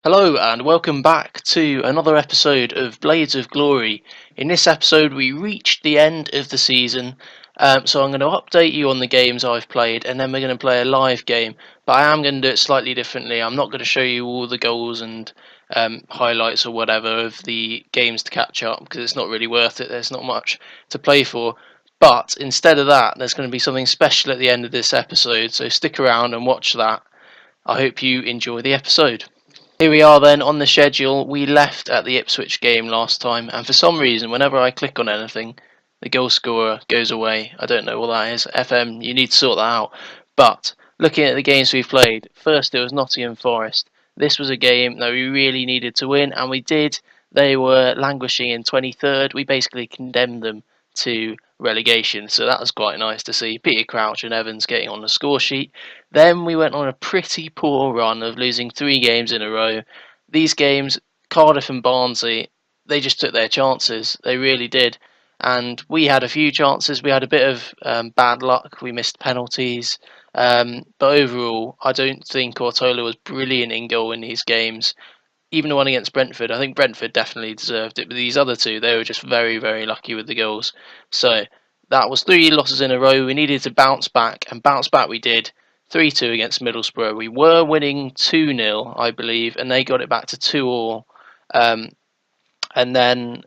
Hello and welcome back to another episode of Blades of Glory. In this episode we reached the end of the season, so I'm going to update you on the games I've played and then we're going to play a live game, but I am going to do it slightly differently. I'm not going to show you all the goals and highlights or whatever of the games to catch up because it's not really worth it, there's not much to play for. But instead of that, there's going to be something special at the end of this episode, so stick around and watch that. I hope you enjoy the episode. Here we are then on the schedule. We left at the Ipswich game last time, and for some reason, whenever I click on anything, the goal scorer goes away. I don't know what that is. FM, you need to sort that out. But looking at the games we've played, first it was Nottingham Forest. This was a game that we really needed to win, and we did. They were languishing in 23rd. We basically condemned them to relegation, so that was quite nice to see. Peter Crouch and Evans getting on the score sheet. Then we went on a pretty poor run of losing 3 games in a row. These games, Cardiff and Barnsley, they just took their chances. They really did. And we had a few chances. We had a bit of bad luck. We missed penalties. But overall, I don't think Ortola was brilliant in goal in these games. Even the one against Brentford, I think Brentford definitely deserved it. But these other two, they were just very, very lucky with the goals. So that was 3 losses in a row. We needed to bounce back, and bounce back we did. 3-2 against Middlesbrough. We were winning 2-0, I believe, and they got it back to 2-2. And then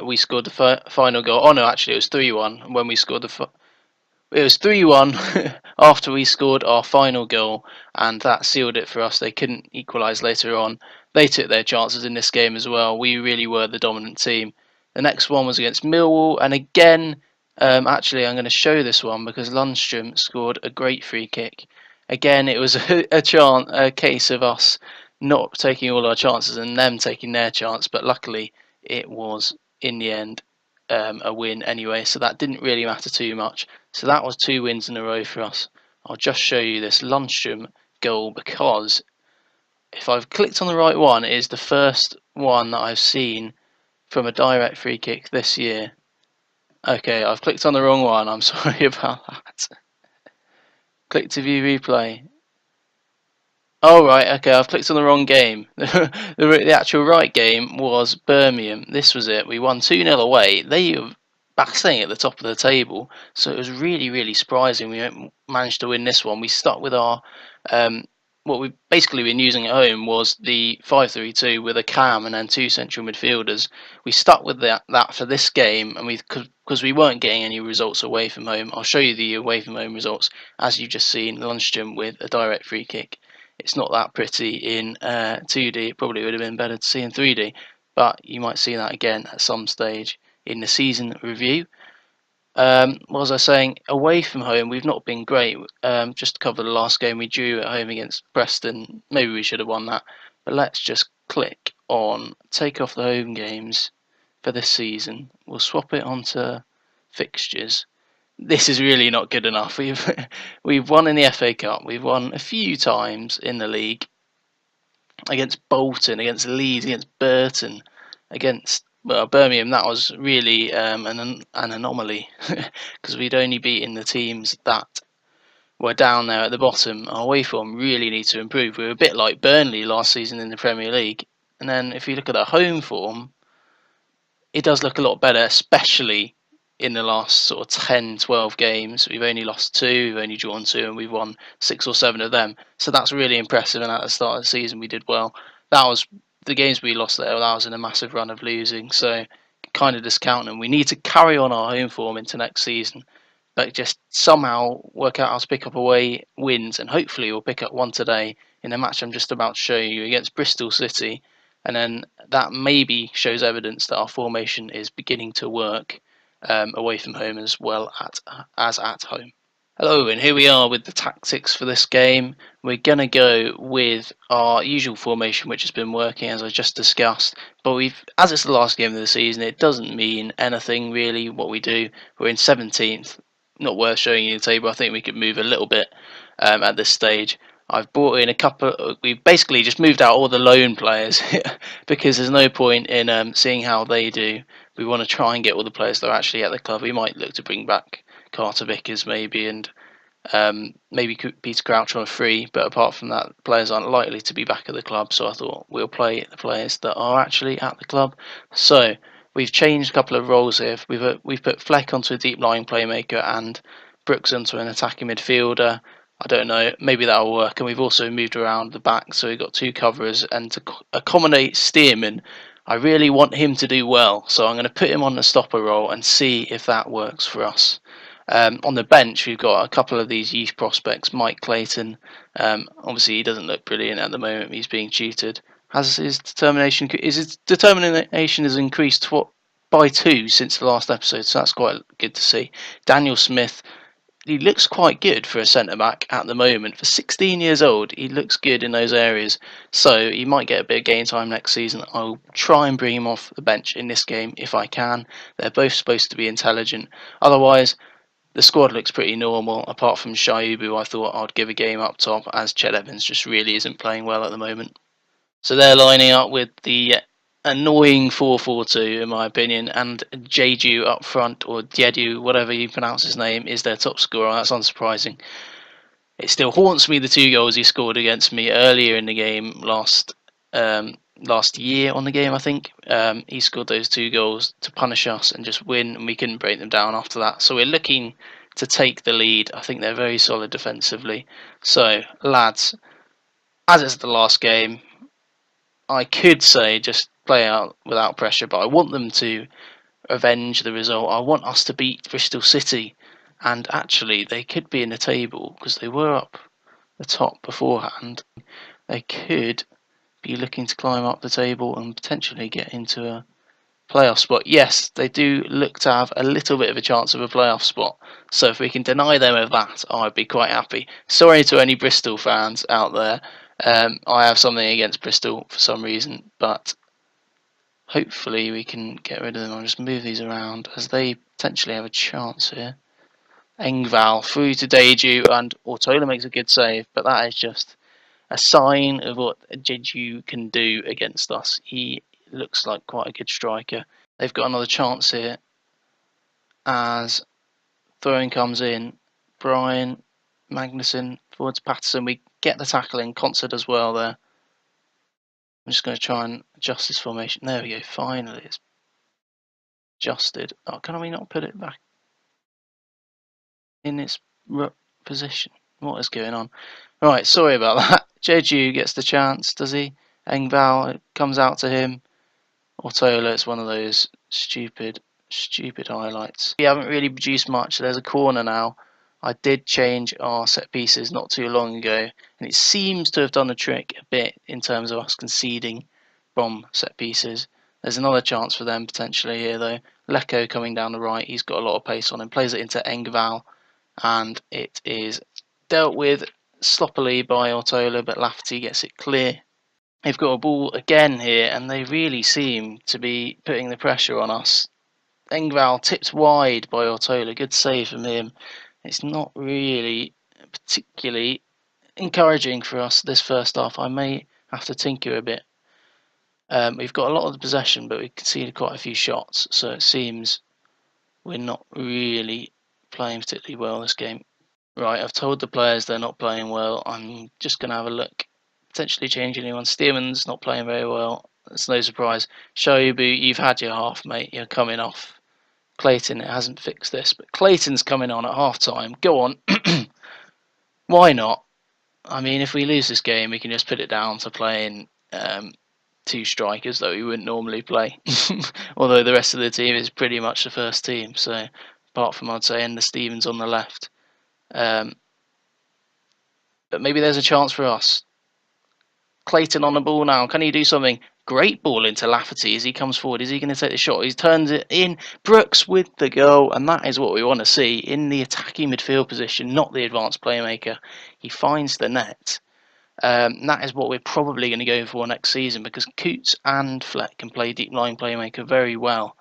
we scored the final goal. Oh no, actually it was 3-1 when we scored it was 3-1 after we scored our final goal, and that sealed it for us. They couldn't equalise later on. They took their chances in this game as well. We really were the dominant team. The next one was against Millwall, and again, actually, I'm going to show this one because Lundstrom scored a great free kick. Again, it was a case of us not taking all our chances and them taking their chance, but luckily it was in the end a win anyway, so that didn't really matter too much. So that was 2 wins in a row for us. I'll just show you this Lundstrom goal because if I've clicked on the right one, it is the first one that I've seen from a direct free kick this year. Okay, I've clicked on the wrong one. I'm sorry about that. Click to view replay. Oh right, okay, I've clicked on the wrong game. The actual right game was Birmingham. This was it. We won 2-0 away. They were battling at the top of the table, so it was really, really surprising we managed to win this one. We stuck with our what we've basically been using at home was the 5-3-2 with a cam and then 2 central midfielders. We stuck with that for this game, and because we weren't getting any results away from home. I'll show you the away from home results as you've just seen. Lundstrom with a direct free kick. It's not that pretty in 2D. It probably would have been better to see in 3D, but you might see that again at some stage in the season review. What was I saying? Away from home, we've not been great. Just to cover the last game we drew at home against Preston. Maybe we should have won that, but let's just click on take off the home games for this season. We'll swap it onto fixtures. This is really not good enough. We've won in the FA Cup. We've won a few times in the league against Bolton, against Leeds, against Burton, against Birmingham. That was really an anomaly because we'd only beaten the teams that were down there at the bottom. Our away form really needs to improve. We were a bit like Burnley last season in the Premier League. And then if you look at our home form, it does look a lot better, especially in the last sort of 10, 12 games. We've only lost 2, we've only drawn 2, and we've won 6 or 7 of them. So that's really impressive, and at the start of the season we did well. That was the games we lost there, that was in a massive run of losing, so kind of discount them. We need to carry on our home form into next season, but just somehow work out how to pick up away wins, and hopefully we'll pick up one today in a match I'm just about to show you against Bristol City, and then that maybe shows evidence that our formation is beginning to work away from home as well as at home. Hello, and here we are with the tactics for this game. We're going to go with our usual formation, which has been working as I just discussed, but as it's the last game of the season, it doesn't mean anything really what we do. We're in 17th, not worth showing you the table. I think we could move a little bit at this stage. I've brought in we've basically just moved out all the loan players because there's no point in seeing how they do. We want to try and get all the players that are actually at the club. We might look to bring back Carter Vickers maybe and Maybe Peter Crouch on a free, but apart from that, players aren't likely to be back at the club. So I thought we'll play the players that are actually at the club. So we've changed a couple of roles here. We've put Fleck onto a deep lying playmaker and Brooks onto an attacking midfielder. I don't know, maybe that'll work. And we've also moved around the back, so we've got two coverers. And to accommodate Stearman, I really want him to do well, so I'm going to put him on the stopper role and see if that works for us. On the bench, we've got a couple of these youth prospects. Mike Clayton, obviously he doesn't look brilliant at the moment. He's being tutored. His determination has increased by 2 since the last episode, so that's quite good to see. Daniel Smith, he looks quite good for a centre back at the moment. For 16 years old, he looks good in those areas. So he might get a bit of game time next season. I'll try and bring him off the bench in this game if I can. They're both supposed to be intelligent. Otherwise, the squad looks pretty normal, apart from Shaibu. I thought I'd give a game up top, as Chet Evans just really isn't playing well at the moment. So they're lining up with the annoying 4-4-2, in my opinion, and Jeju up front, or Jeju, whatever you pronounce his name, is their top scorer. That's unsurprising. It still haunts me, the 2 goals he scored against me earlier in the game last year on the game, I think. He scored those 2 goals to punish us and just win, and we couldn't break them down after that. So we're looking to take the lead. I think they're very solid defensively. So, lads, as it's the last game, I could say just play out without pressure, but I want them to avenge the result. I want us to beat Bristol City, and actually they could be in the table because they were up the top beforehand. They could be looking to climb up the table and potentially get into a playoff spot. Yes, they do look to have a little bit of a chance of a playoff spot. So if we can deny them of that, I'd be quite happy. Sorry to any Bristol fans out there. I have something against Bristol for some reason, but hopefully we can get rid of them. I'll just move these around as they potentially have a chance here. Engval through to Deju, and Ortola makes a good save, but that is just a sign of what Jeju can do against us. He looks like quite a good striker. They've got another chance here as throwing comes in. Brian Magnuson forwards Patterson. We get the tackle in. Concert as well there. I'm just going to try and adjust this formation. There we go. Finally, it's adjusted. Oh, can we not put it back in its position? What is going on? Right, sorry about that. Jeju gets the chance, does he? Engval, it comes out to him. Ortola, it's one of those stupid highlights. We haven't really produced much. There's a corner now. I did change our set pieces not too long ago, and it seems to have done the trick a bit in terms of us conceding from set pieces. There's another chance for them potentially here though. Lecco coming down the right, he's got a lot of pace on him, plays it into Engval, and it is dealt with sloppily by Ortola, but Lafferty gets it clear. They've got a ball again here, and they really seem to be putting the pressure on us. Engval tipped wide by Ortola, good save from him. It's not really particularly encouraging for us this first half. I may have to tinker a bit. We've got a lot of the possession, but we conceded quite a few shots, so it seems we're not really playing particularly well this game. Right, I've told the players they're not playing well. I'm just going to have a look. Potentially change anyone. Stearman's not playing very well. It's no surprise. Shoibu, you've had your half, mate. You're coming off. Clayton, it hasn't fixed this, but Clayton's coming on at half time. Go on. Why not? I mean, if we lose this game, we can just put it down to playing 2 strikers that we wouldn't normally play. Although the rest of the team is pretty much the first team. So, apart from, I'd say, Ender Stevens on the left. But maybe there's a chance for us. Clayton on the ball now. Can he do something? Great ball into Lafferty as he comes forward. Is he going to take the shot? He turns it in. Brooks with the goal, and that is what we want to see in the attacking midfield position, not the advanced playmaker. He finds the net. That is what we're probably going to go for next season, because Coots and Fleck can play deep line playmaker very well.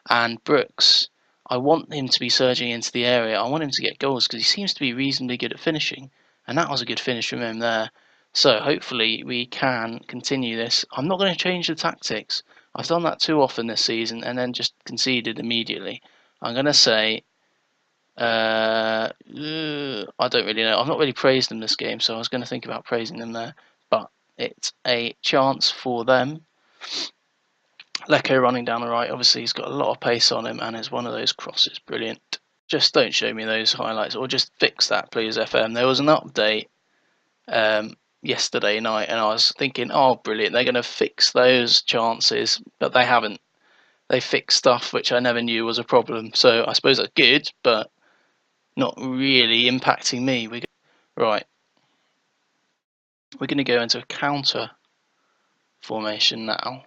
And Brooks, I want him to be surging into the area. I want him to get goals because he seems to be reasonably good at finishing. And that was a good finish from him there. So hopefully we can continue this. I'm not going to change the tactics. I've done that too often this season and then just conceded immediately. I'm going to say I don't really know. I've not really praised them this game, so I was going to think about praising them there. But it's a chance for them. Lecco running down the right. Obviously, he's got a lot of pace on him, and is one of those crosses. Brilliant. Just don't show me those highlights, or just fix that, please, FM. There was an update yesterday night, and I was thinking, oh, brilliant, they're going to fix those chances, but they haven't. They fixed stuff which I never knew was a problem. So I suppose that's good, but not really impacting me. Right, we're going to go into a counter formation now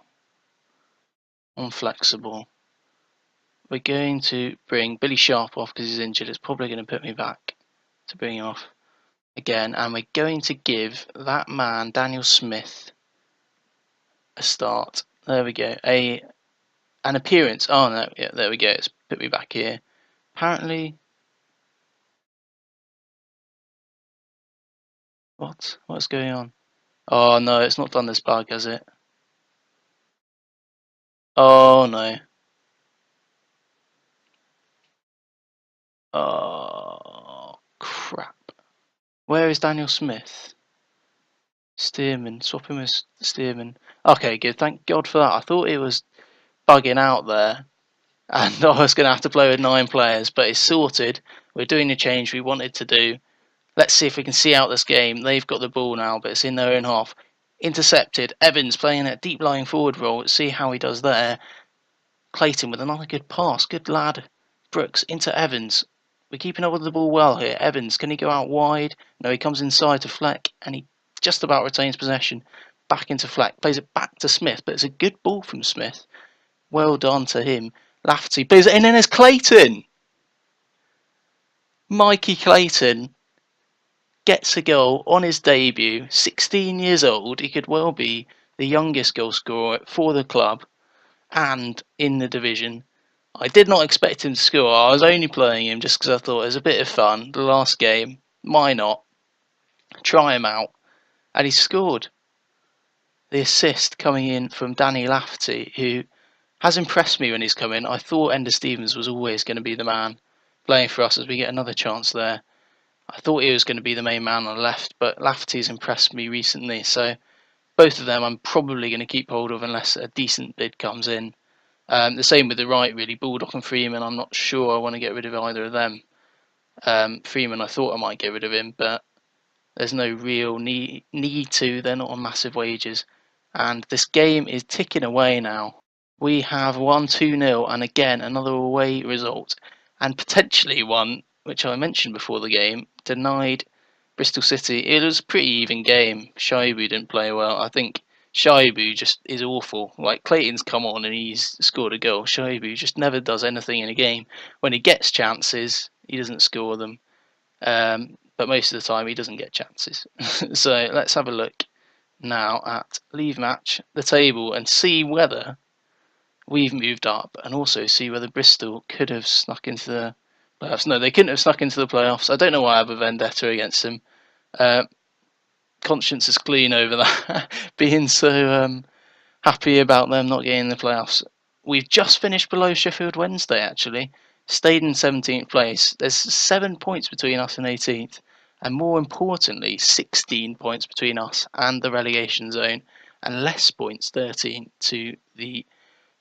on flexible. We're going to bring Billy Sharp off because he's injured. It's probably going to put me back to bring him off again, and we're going to give that man Daniel Smith a start. There we go. An appearance. Oh no, yeah, there we go. It's put me back here. Apparently, what's going on? Oh no, it's not done this bug, has it? Oh no. Oh crap. Where is Daniel Smith? Stearman. Swap him with Stearman. Okay, good. Thank God for that. I thought it was bugging out there, and I was going to have to play with 9 players, but it's sorted. We're doing the change we wanted to do. Let's see if we can see out this game. They've got the ball now, but it's in their own half. Intercepted. Evans playing a deep lying forward role. Let's see how he does there. Clayton with another good pass. Good lad. Brooks into Evans. We're keeping up with the ball well here. Evans, can he go out wide? No, he comes inside to Fleck, and he just about retains possession. Back into Fleck. Plays it back to Smith, but it's a good ball from Smith. Well done to him. Lafferty plays it in, and there's Clayton. Mikey Clayton gets a goal on his debut. 16 years old. He could well be the youngest goal scorer for the club and in the division. I did not expect him to score. I was only playing him just because I thought it was a bit of fun. The last game, why not? Try him out. And he scored. The assist coming in from Danny Lafferty, who has impressed me when he's come in. I thought Ender Stevens was always going to be the man playing for us as we get another chance there. I thought he was going to be the main man on the left, but Lafferty's impressed me recently. So both of them I'm probably going to keep hold of unless a decent bid comes in. The same with the right, really. Baldock and Freeman, I'm not sure I want to get rid of either of them. Freeman, I thought I might get rid of him, but there's no real need to. They're not on massive wages. And this game is ticking away now. We have won 2-0, and again, another away result. And potentially one, which I mentioned before the game, denied Bristol City. It was a pretty even game. Shaibu didn't play well. I think Shaibu just is awful. Like, Clayton's come on and he's scored a goal. Shaibu just never does anything in a game. When he gets chances, he doesn't score them. But most of the time, he doesn't get chances. So let's have a look now at Leave Match, the table, and see whether we've moved up, and also see whether Bristol could have snuck into the playoffs. No, they couldn't have snuck into the playoffs. I don't know why I have a vendetta against them. Conscience is clean over that, being so happy about them not getting in the playoffs. We've just finished below Sheffield Wednesday, actually. Stayed in 17th place. There's 7 points between us and 18th. And more importantly, 16 points between us and the relegation zone. And less points, 13, to the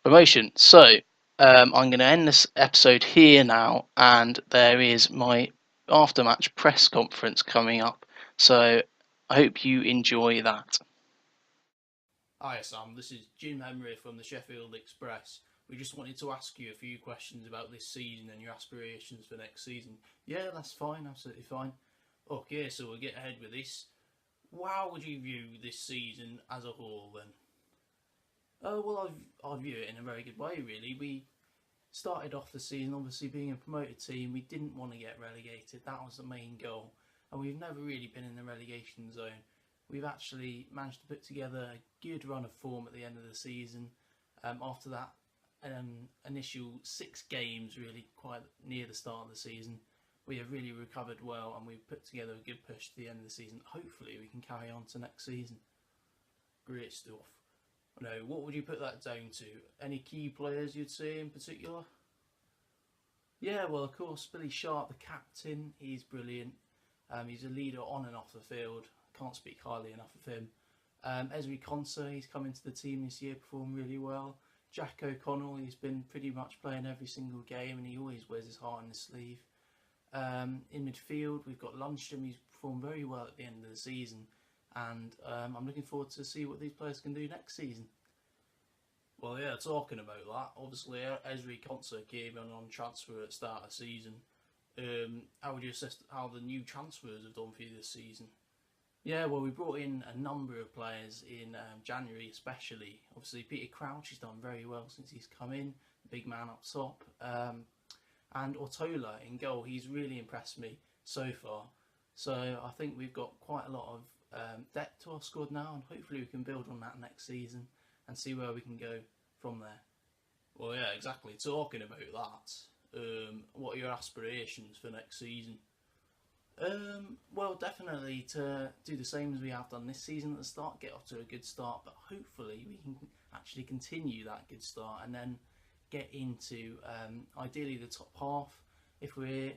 promotion. So, I'm going to end this episode here now. And there is my after-match press conference coming up. So, I hope you enjoy that. Hi Sam, this is Jim Henry from the Sheffield Express. We just wanted to ask you a few questions about this season and your aspirations for next season. Yeah, that's fine, absolutely fine. Okay, so we'll get ahead with this. How would you view this season as a whole then? Well, I view it in a very good way, really. We started off the season, obviously being a promoted team, we didn't want to get relegated. That was the main goal. And we've never really been in the relegation zone. We've actually managed to put together a good run of form at the end of the season. After that initial 6 games, really quite near the start of the season, we have really recovered well, and we've put together a good push to the end of the season. Hopefully we can carry on to next season. Great stuff. What would you put that down to? Any key players you'd say in particular? Yeah, well, of course, Billy Sharp, the captain, he's brilliant. He's a leader on and off the field. Can't speak highly enough of him. Esri Konsa, he's come into the team this year, performed really well. Jack O'Connell, he's been pretty much playing every single game, and he always wears his heart on his sleeve. In midfield, we've got Lundstrom, who's performed very well at the end of the season, and I'm looking forward to see what these players can do next season. Well, yeah, talking about that, obviously Esri Konsa came in on transfer at the start of the season. How would you assess how the new transfers have done for you this season? Yeah, well, we brought in a number of players in January, especially. Obviously, Peter Crouch has done very well since he's come in, the big man up top. And Ortola in goal, he's really impressed me so far. So I think we've got quite a lot of depth to our squad now, and hopefully we can build on that next season and see where we can go from there. Well, yeah, exactly. Talking about that, what are your aspirations for next season? Well, definitely to do the same as we have done this season at the start, get off to a good start, but hopefully we can actually continue that good start and then get into ideally the top half. If we're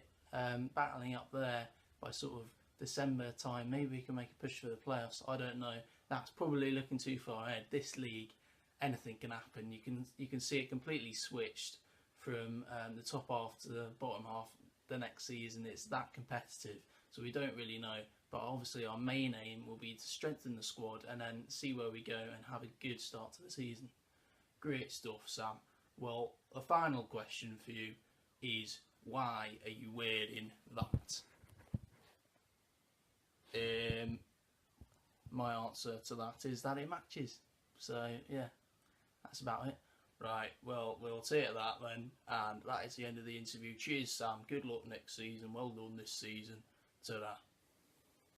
battling up there by sort of December time, maybe we can make a push for the playoffs. I don't know. That's probably looking too far ahead. This league, anything can happen. You can see it completely switched from the top half to the bottom half the next season. It's that competitive, so we don't really know. But obviously, our main aim will be to strengthen the squad and then see where we go and have a good start to the season. Great stuff, Sam. Well, a final question for you is, why are you wearing that? My answer to that is that it matches. So yeah, that's about it. Right, well, we'll take that then, and that is the end of the interview. Cheers, Sam. Good luck next season. Well done this season. Ta-ra.